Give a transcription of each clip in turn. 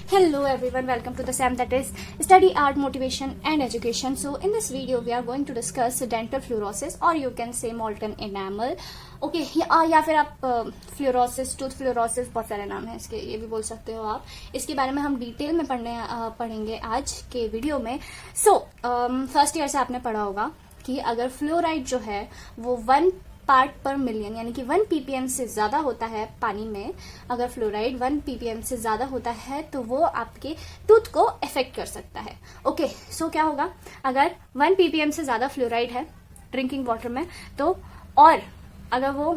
Hello everyone, welcome to the SAM, that is Study Art Motivation and Education. So in this video we are going to discuss dental fluorosis or you can say molten enamel. Okay या फिर आप fluorosis, tooth fluorosis, बहुत सारे नाम हैं इसके, ये भी बोल सकते हो आप. इसके बारे में हम डिटेल में पढ़ेंगे आज के वीडियो में. सो फर्स्ट ईयर से आपने पढ़ा होगा कि अगर फ्लोराइड जो है वो 1 पार्ट पर मिलियन यानी कि 1 ppm से ज्यादा होता है पानी में, अगर फ्लोराइड 1 ppm से ज्यादा होता है तो वो आपके टूथ को इफेक्ट कर सकता है. ओके सो क्या होगा अगर 1 ppm से ज्यादा फ्लोराइड है ड्रिंकिंग वाटर में, तो और अगर वो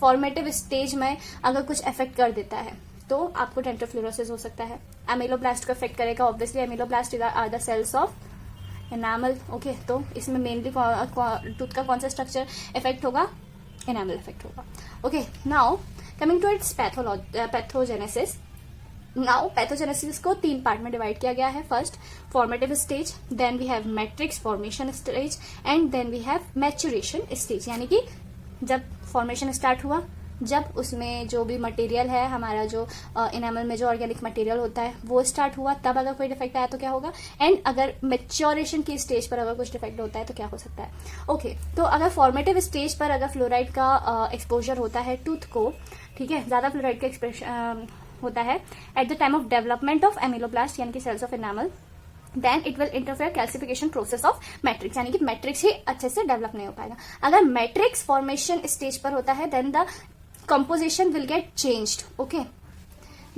फॉर्मेटिव स्टेज में अगर कुछ इफेक्ट कर देता है तो आपको डेंटल फ्लोरोसिस हो सकता है. एमिलोब्लास्ट को इफेक्ट करेगा. Obviously ameloblast are the cells of enamel. Okay तो इसमें मेनली टूथ का कौन सा स्ट्रक्चर इफेक्ट होगा? एनामल इफेक्ट होगा. Okay now coming to its pathogenesis. Now pathogenesis को 3 पार्ट में डिवाइड किया गया है. First formative stage, then we have matrix formation stage and then we have maturation stage. यानी कि जब फॉर्मेशन स्टार्ट हुआ, जब उसमें जो भी मटेरियल है हमारा, जो एनामल में जो ऑर्गेनिक मटेरियल होता है वो स्टार्ट हुआ, तब अगर कोई डिफेक्ट आया तो क्या होगा. एंड अगर मैच्योरेशन की स्टेज पर अगर कुछ डिफेक्ट होता है तो क्या हो सकता है. ओके तो अगर फॉर्मेटिव स्टेज पर अगर फ्लोराइड का एक्सपोजर होता है टूथ को, ठीक है, ज्यादा फ्लोराइड का एक्सप्रेशन होता है at the time of development of ameloblast यानी कि cells of enamel, then it will interfere calcification process of matrix. यानी कि मैट्रिक्स ही अच्छे से डेवलप नहीं हो पाएगा. अगर मैट्रिक्स फॉर्मेशन स्टेज पर होता है then the composition will get changed. Okay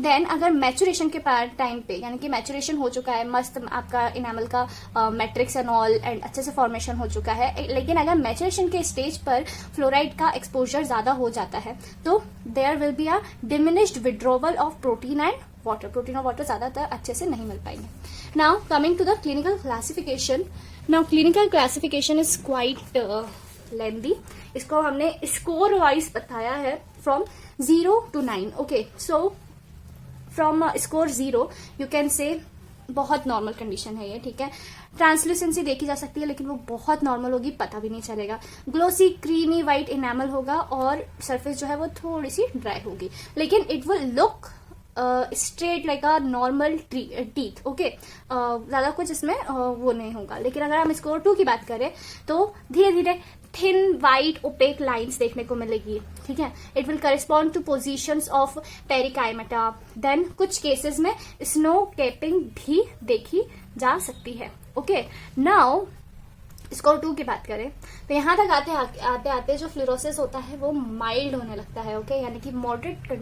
then अगर मैचुरेशन के टाइम पे, यानी कि मैचुरेशन हो चुका है, मस्त आपका इनामल का मैट्रिक्स एंड ऑल एंड अच्छे से फॉर्मेशन हो चुका है, लेकिन अगर मैचुरेशन के स्टेज पर फ्लोराइड का एक्सपोजर ज्यादा हो जाता है तो there will be a diminished withdrawal of protein and water. Protein और वाटर ज्यादातर अच्छे से नहीं मिल पाएंगे. Now coming to the clinical classification. Now clinical classification is quite lengthy. इसको हमने स्कोर वाइज बताया है from 0 to 9. Okay so from score 0 you can say बहुत नॉर्मल कंडीशन है ये, ठीक है. ट्रांसलूसेंसी देखी जा सकती है लेकिन वो बहुत नॉर्मल होगी, पता भी नहीं चलेगा. ग्लोसी क्रीमी व्हाइट इनामल होगा और सरफेस जो है वो थोड़ी सी ड्राई होगी, लेकिन it will look straight like a normal teeth. Okay ज्यादा कुछ इसमें वो नहीं होगा. लेकिन अगर हम स्कोर 2 की बात करें तो धीरे धीरे थिन वाइट ओपेक लाइंस देखने को मिलेगी, ठीक है. It will correspond to positions of perikymata. Then कुछ केसेस में स्नो कैपिंग भी देखी जा सकती है. ओके नाउ स्कोर 2 की बात करें तो यहां तक आते आते जो फ्लोरोसिस होता है वो माइल्ड होने लगता है. ओके यानी कि मॉडरेट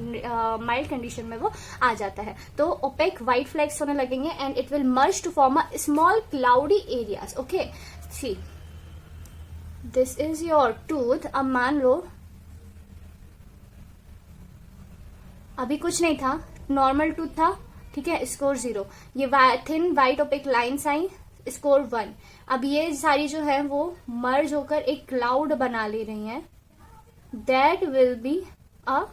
माइल्ड कंडीशन में वो आ जाता है. तो ओपेक व्हाइट फ्लैक्स होने लगेंगे and it will merge to form a small cloudy areas. Okay see this is your tooth. अब मान लो अभी कुछ नहीं था, नॉर्मल टूथ था, ठीक है. स्कोर 0. ये थिन व्हाइट ओपेक लाइन्स आई, स्कोर 1. अब ये सारी जो है वो मर्ज होकर एक क्लाउड बना ले रही हैं. That will be a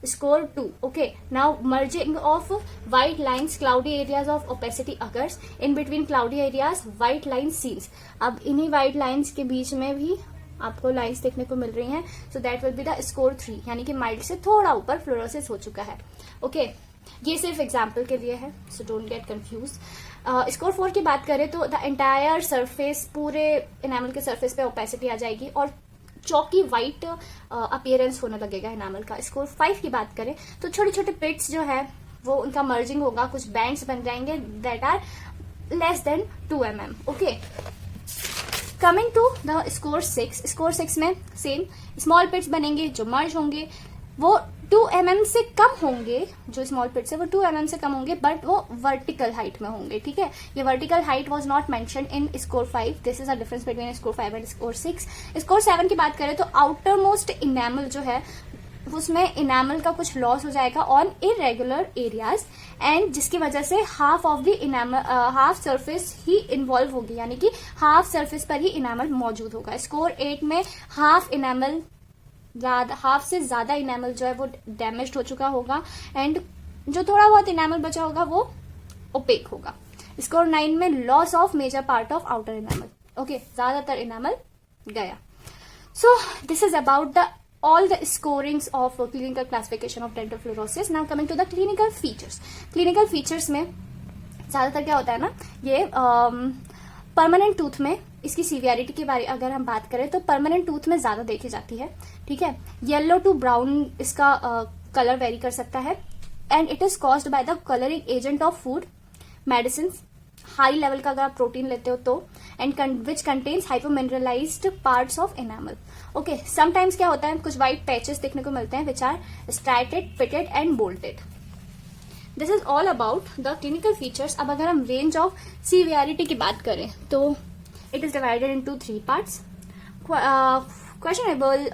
score 2. Okay now merging of white lines, cloudy areas of opacity occurs. In between cloudy areas white line scenes. अब इन्हीं व्हाइट लाइन्स के बीच में भी आपको लाइन्स देखने को मिल रही हैं. So that will be the score 3 यानी कि माइल्ड से थोड़ा ऊपर फ्लोरोसिस हो चुका है. ओके ये सिर्फ एग्जाम्पल के लिए है, so don't get confuse. Score 4 की बात करें तो द एंटायर सरफेस, पूरे एनामल के सरफेस पे ओपेसिटी आ जाएगी और चौकी व्हाइट अपीयरेंस होने लगेगा एनामल का. स्कोर 5 की बात करें तो छोटे छोटे पिट्स जो है वो उनका मर्जिंग होगा, कुछ बैंड्स बन जाएंगे that are less than 2 mm. Okay coming to the score 6. Score 6 में सेम स्मॉल पिट्स बनेंगे जो मर्ज होंगे, वो 2 mm से कम होंगे. जो स्मॉल पिट्स है वो 2 mm से कम होंगे बट वो वर्टिकल हाइट में होंगे, ठीक है. ये vertical height was not mentioned in score 5. This is a difference between score 5 and score 6. Score 7 की बात करें तो आउटर मोस्ट इनामल जो है उसमें इनामल का कुछ लॉस हो जाएगा ऑन इरेगुलर एरियाज एंड जिसकी वजह से half of the enamel, half surface he involve होगी, यानी कि हाफ सरफेस पर ही इनामल मौजूद होगा. स्कोर 8 में हाफ से ज्यादा इनामल जो है वो डैमेज हो चुका होगा एंड जो थोड़ा बहुत इनामल बचा होगा वो ओपेक होगा. स्कोर 9 में loss of major part of outer enamel. Okay ज्यादातर इनामल गया. So this is about the all the scorings of clinical classification of dental fluorosis. Now coming to the clinical features. Clinical features में ज्यादातर क्या होता है ना, ये permanent tooth में इसकी सीवियरिटी के बारे अगर हम बात करें तो परमानेंट टूथ में ज्यादा देखी जाती है, ठीक है. येलो टू ब्राउन इसका कलर वेरी कर सकता है, and it is caused by the colouring agent of food, medicine, high level का अगर आप प्रोटीन लेते हो तो, and which contains hypomineralised parts of enamel. Okay, sometimes क्या होता है, कुछ व्हाइट पैचेस देखने को मिलते हैं which are striated, pitted and bolted. This is all about the clinical features. अब अगर हम रेंज ऑफ सीवियरिटी की बात करें तो it is divided into 3 parts. Questionable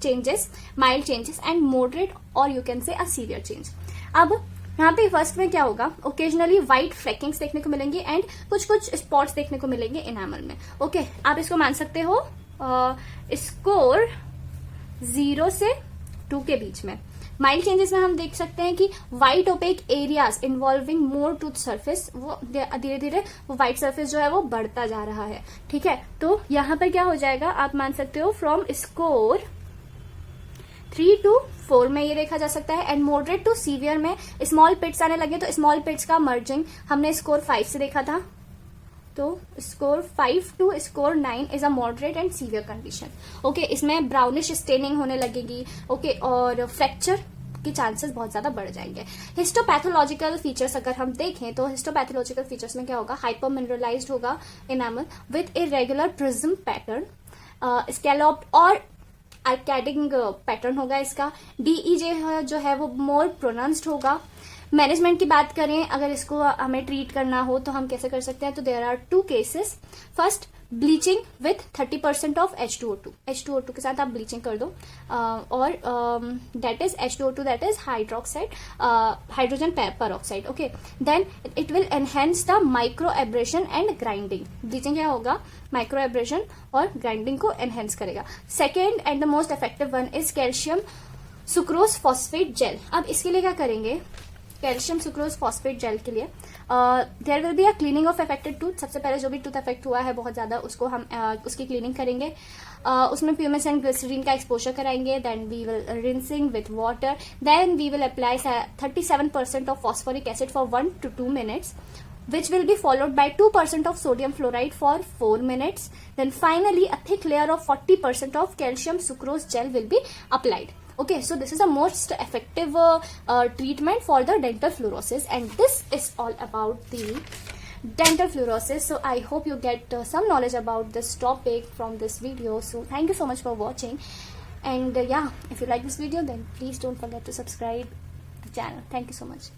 changes, mild changes and moderate और you can say a severe change. अब यहाँ पे फर्स्ट में क्या होगा, ओकेजनली व्हाइट फ्लेकिंग्स देखने को मिलेंगे एंड कुछ कुछ स्पॉट्स देखने को मिलेंगे एनामल में. ओके, आप इसको मान सकते हो स्कोर 0 से 2 के बीच में. माइल्ड चेंजेस में हम देख सकते हैं कि व्हाइट ओपेक एरियाज इन्वॉल्विंग मोर टूथ सरफेस, वो धीरे धीरे वो व्हाइट सरफेस जो है वो बढ़ता जा रहा है, ठीक है. तो यहाँ पर क्या हो जाएगा, आप मान सकते हो फ्रॉम स्कोर 3 to 4 में ये देखा जा सकता है. एंड मॉडरेट टू सीवियर में स्मॉल पिट्स आने लगे, तो स्मॉल पिट्स का मर्जिंग हमने स्कोर 5 से देखा था, तो score 5 to score 9 is a moderate and severe condition. Okay, इसमें ब्राउनिश स्टेनिंग होने लगेगी, ओके, और फ्रैक्चर के चांसेस बहुत ज्यादा बढ़ जाएंगे. हिस्टोपैथोलॉजिकल फीचर्स अगर हम देखें तो हिस्टोपैथोलॉजिकल फीचर्स में क्या होगा, हाइपरमिनरलाइज्ड होगा enamel with a regular prism pattern, scalloped और आर्कैडिंग पैटर्न होगा इसका. डीईजे जो है वो मोर प्रोनाउंस्ड होगा. मैनेजमेंट की बात करें, अगर इसको हमें ट्रीट करना हो तो हम कैसे कर सकते हैं, तो there are 2 cases. First, bleaching with 30% of H2O2. H2O2 के साथ आप ब्लीचिंग कर दो, और that is H2O2, that is hydroxide, hydrogen peroxide. Okay, then it will enhance the micro abrasion and grinding. Bleaching क्या होगा, माइक्रो एब्रेशन और grinding को एनहेंस करेगा. Second and the most effective one is calcium sucrose phosphate gel. अब इसके लिए क्या करेंगे, कैल्शियम सुक्रोज फॉस्फेट जेल के लिए there will be a cleaning of affected tooth. सबसे पहले जो भी टूथ अफेक्ट हुआ है बहुत ज्यादा, उसको हम उसकी क्लीनिंग करेंगे. उसमें प्यूमिस एंड ग्लिसरीन का एक्सपोजर कराएंगे. Then we will rinsing with water. Then we will apply 37% of phosphoric acid for 1 to 2 minutes, which will be followed by 2% of sodium fluoride for 4 minutes. Then finally a thick layer of 40% of calcium sucrose gel will be applied. Okay, so this is the most effective treatment for the dental fluorosis, and this is all about the dental fluorosis. So I hope you get some knowledge about this topic from this video. So thank you so much for watching, and yeah, if you like this video then please don't forget to subscribe the channel. Thank you so much.